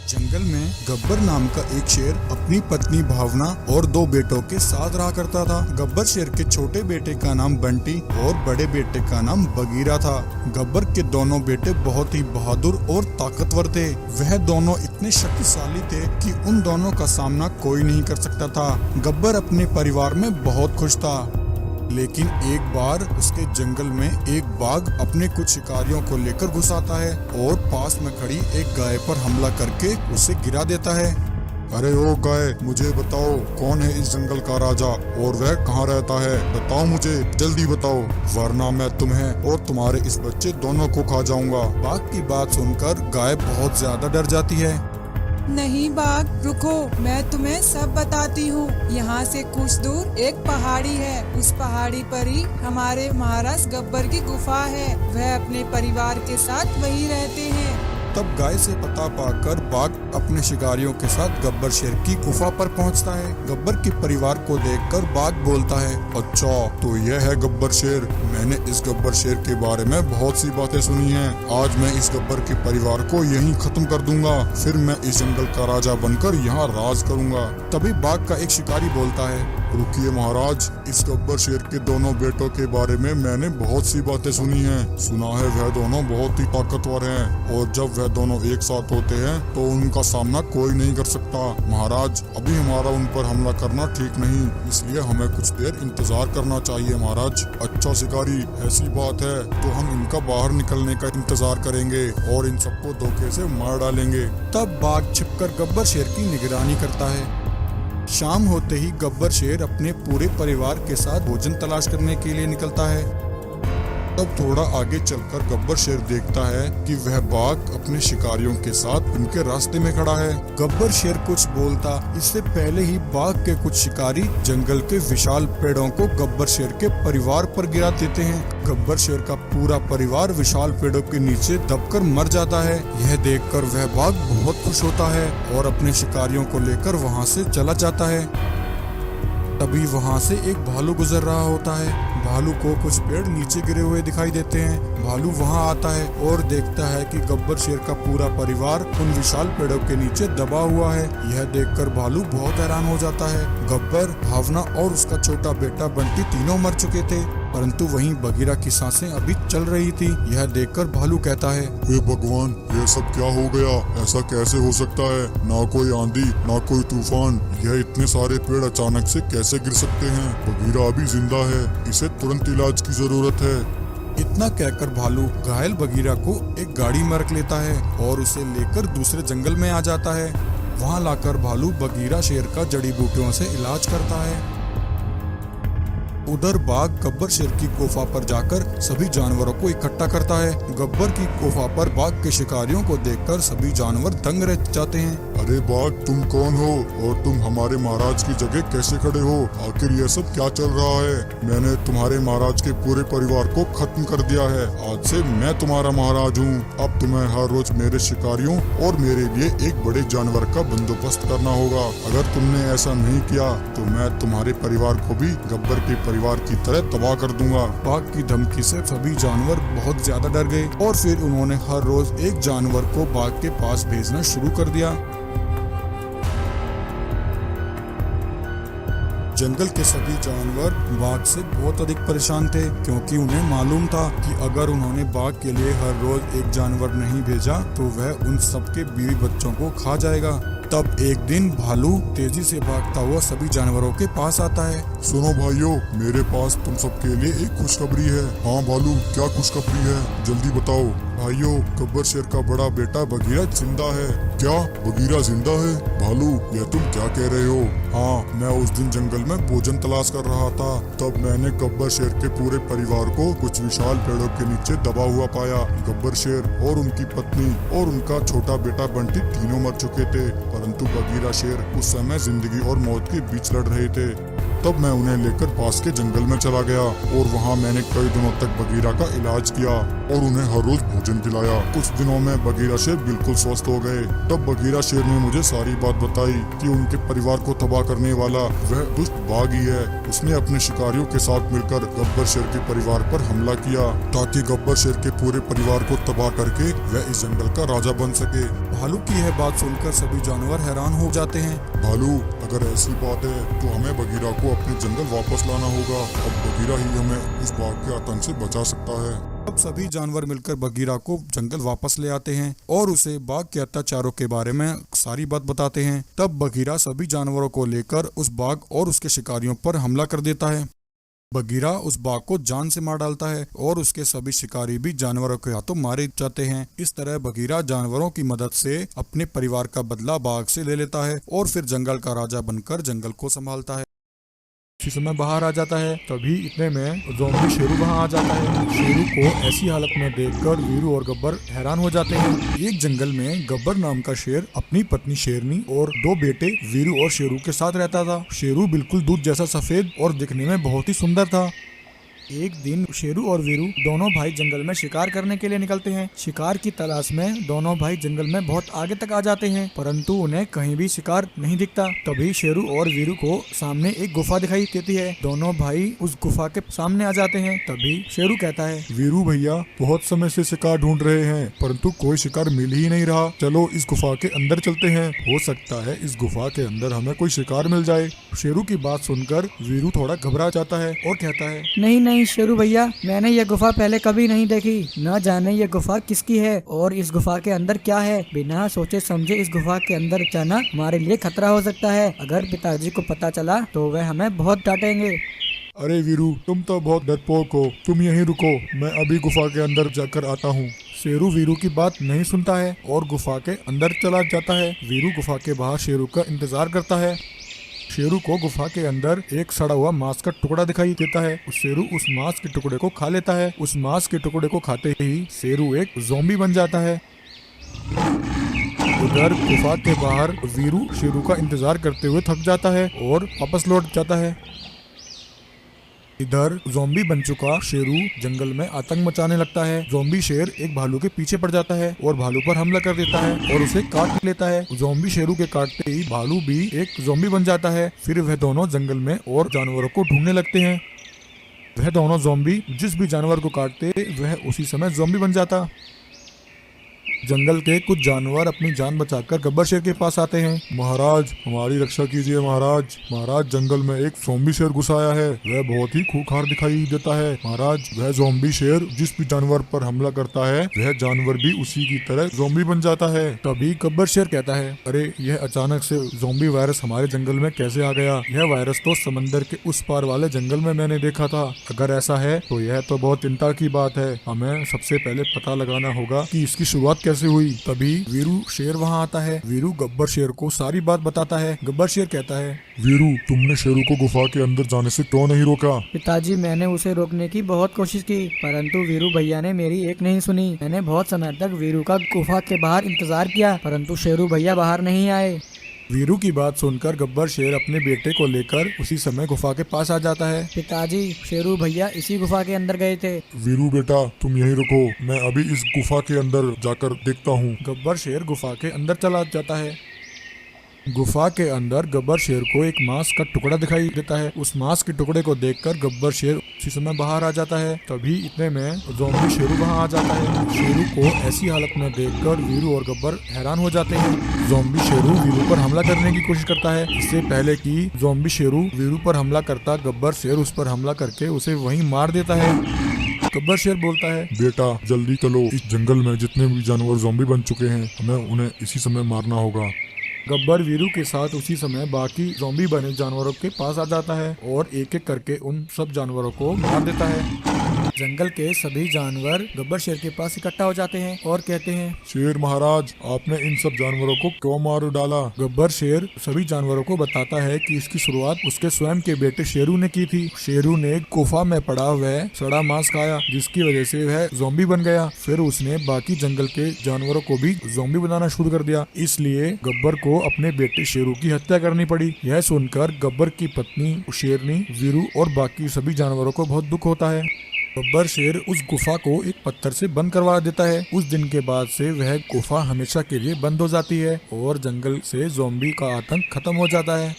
जंगल में गब्बर नाम का एक शेर अपनी पत्नी भावना और दो बेटों के साथ रहा करता था। गब्बर शेर के छोटे बेटे का नाम बंटी और बड़े बेटे का नाम बगीरा था। गब्बर के दोनों बेटे बहुत ही बहादुर और ताकतवर थे। वह दोनों इतने शक्तिशाली थे कि उन दोनों का सामना कोई नहीं कर सकता था। गब्बर अपने परिवार में बहुत खुश था। लेकिन एक बार उसके जंगल में एक बाघ अपने कुछ शिकारियों को लेकर घुस आता है और पास में खड़ी एक गाय पर हमला करके उसे गिरा देता है। अरे ओ गाय, मुझे बताओ कौन है इस जंगल का राजा और वह कहाँ रहता है? बताओ मुझे, जल्दी बताओ, वरना मैं तुम्हें और तुम्हारे इस बच्चे दोनों को खा जाऊंगा। बाघ की बात सुनकर गाय बहुत ज्यादा डर जाती है। नहीं बाघ, रुको, मैं तुम्हें सब बताती हूँ। यहाँ से कुछ दूर एक पहाड़ी है। उस पहाड़ी पर ही हमारे महाराज गब्बर की गुफा है। वह अपने परिवार के साथ वहीं रहते हैं। तब गाय से पता पाकर बाघ अपने शिकारियों के साथ गब्बर शेर की गुफा पर पहुंचता है। गब्बर के परिवार को देखकर बाघ बोलता है, अच्छा, तो यह है गब्बर शेर। मैंने इस गब्बर शेर के बारे में बहुत सी बातें सुनी हैं। आज मैं इस गब्बर के परिवार को यहीं खत्म कर दूंगा। फिर मैं इस जंगल का राजा बनकर यहाँ राज करूंगा। तभी बाघ का एक शिकारी बोलता है, रुकिए महाराज, इस गब्बर शेर के दोनों बेटों के बारे में मैंने बहुत सी बातें सुनी हैं। सुना है वह दोनों बहुत ही ताकतवर हैं और जब वह दोनों एक साथ होते हैं तो उनका सामना कोई नहीं कर सकता। महाराज, अभी हमारा उन पर हमला करना ठीक नहीं, इसलिए हमें कुछ देर इंतजार करना चाहिए महाराज। अच्छा शिकारी, ऐसी बात है तो हम इनका बाहर निकलने का इंतजार करेंगे और इन सबको धोखे से मार डालेंगे। तब बाघ छिपकर गब्बर शेर की निगरानी करता है। शाम होते ही गब्बर शेर अपने पूरे परिवार के साथ भोजन तलाश करने के लिए निकलता है। तब थोड़ा आगे चलकर गब्बर शेर देखता है कि वह बाघ अपने शिकारियों के साथ उनके रास्ते में खड़ा है। गब्बर शेर कुछ बोलता इससे पहले ही बाघ के कुछ शिकारी जंगल के विशाल पेड़ों को गब्बर शेर के परिवार पर गिरा देते हैं। गब्बर शेर का पूरा परिवार विशाल पेड़ों के नीचे दबकर मर जाता है। यह देखकर वह बाघ बहुत खुश होता है और अपने शिकारियों को लेकर वहां से चला जाता है। तभी वहां से एक भालू गुजर रहा होता है। भालू को कुछ पेड़ नीचे गिरे हुए दिखाई देते हैं। भालू वहां आता है और देखता है कि गब्बर शेर का पूरा परिवार उन विशाल पेड़ों के नीचे दबा हुआ है। यह देखकर भालू बहुत हैरान हो जाता है। गब्बर, भावना और उसका छोटा बेटा बंटी तीनों मर चुके थे, परंतु वहीं बगीरा की सांसें अभी चल रही थी। यह देखकर भालू कहता है, हे भगवान, ये सब क्या हो गया? ऐसा कैसे हो सकता है? ना कोई आंधी, ना कोई तूफान, यह इतने सारे पेड़ अचानक से कैसे गिर सकते हैं? बगीरा अभी जिंदा है, इसे तुरंत इलाज की जरूरत है। इतना कहकर भालू घायल बगीरा को एक गाड़ी में रख लेता है और उसे लेकर दूसरे जंगल में आ जाता है। वहां लाकर भालू बगीरा शेर का जड़ी बूटियों से इलाज करता है। उधर बाघ गब्बर शेर की गुफा पर जाकर सभी जानवरों को इकट्ठा करता है। गब्बर की गुफा पर बाघ के शिकारियों को देखकर सभी जानवर दंग रह जाते हैं। अरे बाघ, तुम कौन हो और तुम हमारे महाराज की जगह कैसे खड़े हो? आखिर यह सब क्या चल रहा है? मैंने तुम्हारे महाराज के पूरे परिवार को खत्म कर दिया है। आज से मैं तुम्हारा महाराज हूँ। अब तुम्हें हर रोज मेरे शिकारियों और मेरे लिए एक बड़े जानवर का बंदोबस्त करना होगा। अगर तुमने ऐसा नहीं किया तो मैं तुम्हारे परिवार को भी गब्बर के परिवार की तरह तबाह कर दूंगा। बाघ की धमकी से सभी जानवर बहुत ज्यादा डर गए और फिर उन्होंने हर रोज एक जानवर को बाघ के पास भेजना शुरू कर दिया। जंगल के सभी जानवर बाघ से बहुत अधिक परेशान थे, क्योंकि उन्हें मालूम था कि अगर उन्होंने बाघ के लिए हर रोज एक जानवर नहीं भेजा तो वह उन सबके बीवी बच्चों को खा जाएगा। तब एक दिन भालू तेजी से भागता हुआ सभी जानवरों के पास आता है। सुनो भाइयों, मेरे पास तुम सबके लिए एक खुशखबरी है। हाँ भालू, क्या खुशखबरी है? जल्दी बताओ। भाइयों, गब्बर शेर का बड़ा बेटा बगीरा जिंदा है। क्या बगीरा जिंदा है? भालू, यह तुम क्या कह रहे हो? हाँ, मैं उस दिन जंगल में भोजन तलाश कर रहा था, तब मैंने गब्बर शेर के पूरे परिवार को कुछ विशाल पेड़ों के नीचे दबा हुआ पाया। गब्बर शेर और उनकी पत्नी और उनका छोटा बेटा बंटी तीनों मर चुके थे, परंतु बगीरा शेर उस समय जिंदगी और मौत के बीच लड़ रहे थे। तब मैं उन्हें लेकर पास के जंगल में चला गया और वहाँ मैंने कई दिनों तक बगीरा का इलाज किया और उन्हें हर रोज भोजन खिलाया। कुछ दिनों में बगीरा शेर बिल्कुल स्वस्थ हो गए। तब बगीरा शेर ने मुझे सारी बात बताई कि उनके परिवार को तबाह करने वाला वह दुष्ट बाघ ही है। उसने अपने शिकारियों के साथ मिलकर गब्बर शेर के परिवार पर हमला किया ताकि गब्बर शेर के पूरे परिवार को तबाह करके वह इस जंगल का राजा बन सके। भालू की यह बात सुनकर सभी जानवर हैरान हो जाते हैं। भालू, अगर ऐसी बात है तो हमें बगीरा को अपने जंगल वापस लाना होगा। अब बगीरा ही हमें उस बाघ के आतंक से बचा सकता है। अब सभी जानवर मिलकर बगीरा को जंगल वापस ले आते हैं और उसे बाघ के अत्याचारों के बारे में सारी बात बताते हैं। तब बगीरा सभी जानवरों को लेकर उस बाघ और उसके शिकारियों पर हमला कर देता है। बगीरा उस बाघ को जान से मार डालता है और उसके सभी शिकारी भी जानवरों के हाथों मारे जाते हैं। इस तरह बगीरा जानवरों की मदद से अपने परिवार का बदला बाघ से ले लेता है और फिर जंगल का राजा बनकर जंगल को संभालता है। इसी समय बाहर आ जाता है। तभी इतने में ज़ॉम्बी शेरू वहां आ जाता है। शेरू को ऐसी हालत में देखकर वीरू और गब्बर हैरान हो जाते हैं। एक जंगल में गब्बर नाम का शेर अपनी पत्नी शेरनी और 2 बेटे वीरू और शेरू के साथ रहता था। शेरू बिल्कुल दूध जैसा सफेद और दिखने में बहुत ही सुंदर था। एक दिन शेरू और वीरू दोनों भाई जंगल में शिकार करने के लिए निकलते हैं। शिकार की तलाश में दोनों भाई जंगल में बहुत आगे तक आ जाते हैं, परंतु उन्हें कहीं भी शिकार नहीं दिखता। तभी शेरू और वीरू को सामने एक गुफा दिखाई देती है। दोनों भाई उस गुफा के सामने आ जाते हैं। तभी शेरू कहता है, वीरू भैया, बहुत समय से शिकार ढूंढ रहे हैं परंतु कोई शिकार मिल ही नहीं रहा। चलो इस गुफा के अंदर चलते हैं, हो सकता है इस गुफा के अंदर हमें कोई शिकार मिल जाए। शेरू की बात सुनकर वीरू थोड़ा घबरा जाता है और कहता है, नहीं शेरू भैया, मैंने ये गुफा पहले कभी नहीं देखी। न जाने ये गुफा किसकी है और इस गुफा के अंदर क्या है। बिना सोचे समझे इस गुफा के अंदर जाना हमारे लिए खतरा हो सकता है। अगर पिताजी को पता चला तो वह हमें बहुत डांटेंगे। अरे वीरू, तुम तो बहुत डरपोक हो, तुम यहीं रुको, मैं अभी गुफा के अंदर जाकर आता हूँ। शेरू वीरू की बात नहीं सुनता है और गुफा के अंदर चला जाता है। वीरू गुफा के बाहर शेरू का इंतजार करता है। शेरू को गुफा के अंदर एक सड़ा हुआ मांस का टुकड़ा दिखाई देता है। शेरू उस मांस के टुकड़े को खा लेता है। उस मांस के टुकड़े को खाते ही शेरू एक ज़ॉम्बी बन जाता है। उधर गुफा के बाहर वीरू शेरू का इंतजार करते हुए थक जाता है और वापस लौट जाता है। इधर ज़ॉम्बी बन चुका शेरू जंगल में आतंक मचाने लगता है। ज़ॉम्बी शेर एक भालू के पीछे पड़ जाता है और भालू पर हमला कर देता है और उसे काट लेता है। ज़ॉम्बी शेरू के काटते ही भालू भी एक ज़ॉम्बी बन जाता है। फिर वह दोनों जंगल में और जानवरों को ढूंढने लगते हैं। वह दोनों ज़ॉम्बी जिस भी जानवर को काटते वह उसी समय ज़ॉम्बी बन जाता। जंगल के कुछ जानवर अपनी जान बचाकर गब्बर शेर के पास आते हैं। महाराज, हमारी रक्षा कीजिए महाराज। महाराज, जंगल में एक ज़ॉम्बी शेर घुस आया है, वह बहुत ही खूंखार दिखाई देता है। महाराज, वह ज़ॉम्बी शेर जिस भी जानवर पर हमला करता है वह जानवर भी उसी की तरह ज़ॉम्बी बन जाता है। तभी गब्बर शेर कहता है, अरे यह अचानक से ज़ॉम्बी वायरस हमारे जंगल में कैसे आ गया? यह वायरस तो समंदर के उस पार वाले जंगल में मैंने देखा था। अगर ऐसा है तो यह तो बहुत चिंता की बात है। हमें सबसे पहले पता लगाना होगा कि इसकी शुरुआत कैसे हुई। तभी वीरू शेर वहां आता है। वीरू गब्बर शेर को सारी बात बताता है। गब्बर शेर कहता है, वीरू, तुमने शेरू को गुफा के अंदर जाने से क्यों नहीं रोका? पिताजी, मैंने उसे रोकने की बहुत कोशिश की परंतु वीरू भैया ने मेरी एक नहीं सुनी। मैंने बहुत समय तक वीरू का गुफा के बाहर इंतजार किया परंतु शेरू भैया बाहर नहीं आए। वीरू की बात सुनकर गब्बर शेर अपने बेटे को लेकर उसी समय गुफा के पास आ जाता है। पिताजी, शेरू भैया इसी गुफा के अंदर गए थे। वीरू बेटा, तुम यहीं रुको, मैं अभी इस गुफा के अंदर जाकर देखता हूँ। गब्बर शेर गुफा के अंदर चला जाता है। गुफा के अंदर गब्बर शेर को एक मांस का टुकड़ा दिखाई देता है। उस मांस के टुकड़े को देखकर गब्बर शेर उसी समय बाहर आ जाता है। तभी इतने में ज़ॉम्बी शेरू वहां आ जाता है। शेरू को ऐसी हालत में देखकर वीरू और गब्बर हैरान हो जाते हैं। ज़ॉम्बी शेरू वीरू पर हमला करने की कोशिश करता है। इससे पहले कि ज़ॉम्बी शेरू वीरू पर हमला करता, गब्बर शेर उस पर हमला करके उसे वहीं मार देता है। गब्बर शेर बोलता है, बेटा जल्दी चलो, इस जंगल में जितने भी जानवर ज़ॉम्बी बन चुके हैं हमें उन्हें इसी समय मारना होगा। गब्बर वीरू के साथ उसी समय बाकी ज़ॉम्बी बने जानवरों के पास आ जाता है और एक एक करके उन सब जानवरों को मार देता है। जंगल के सभी जानवर गब्बर शेर के पास इकट्ठा हो जाते हैं और कहते हैं, शेर महाराज, आपने इन सब जानवरों को क्यों मार डाला? गब्बर शेर सभी जानवरों को बताता है कि इसकी शुरुआत उसके स्वयं के बेटे शेरू ने की थी। शेरू ने गुफा में पड़ा वह सड़ा मांस खाया, जिसकी वजह से वह ज़ॉम्बी बन गया। फिर उसने बाकी जंगल के जानवरों को भी ज़ॉम्बी बनाना शुरू कर दिया, इसलिए गब्बर को अपने बेटे शेरू की हत्या करनी पड़ी। यह सुनकर गब्बर की पत्नी शेरनी, वीरू और बाकी सभी जानवरों को बहुत दुख होता है। गब्बर शेर उस गुफा को एक पत्थर से बंद करवा देता है। उस दिन के बाद से वह गुफा हमेशा के लिए बंद हो जाती है और जंगल से ज़ॉम्बी का आतंक खत्म हो जाता है।